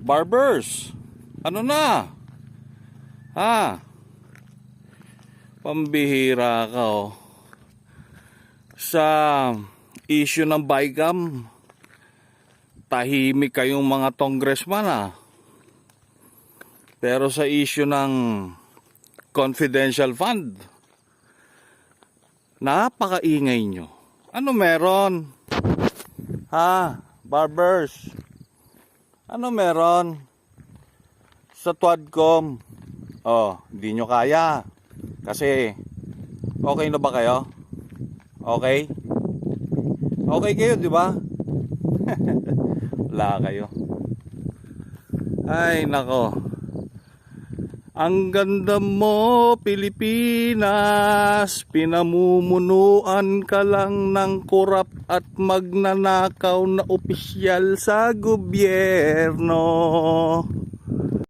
Barbers, ano na? Ha? Pambihira ka oh. Sa issue ng BICAM, tahimik kayong mga congressman ah. Pero sa issue ng confidential fund, napakaingay nyo. Ano meron? Ha? Barbers, ano meron? Sa Twadcom, oh, hindi nyo kaya. Kasi, okay na ba kayo? Okay? Okay kayo, di ba? Wala kayo. Ay, nako. Ang ganda mo, Pilipinas. Pinamumunuan ka lang ng korap at magnanakaw na opisyal sa gobyerno.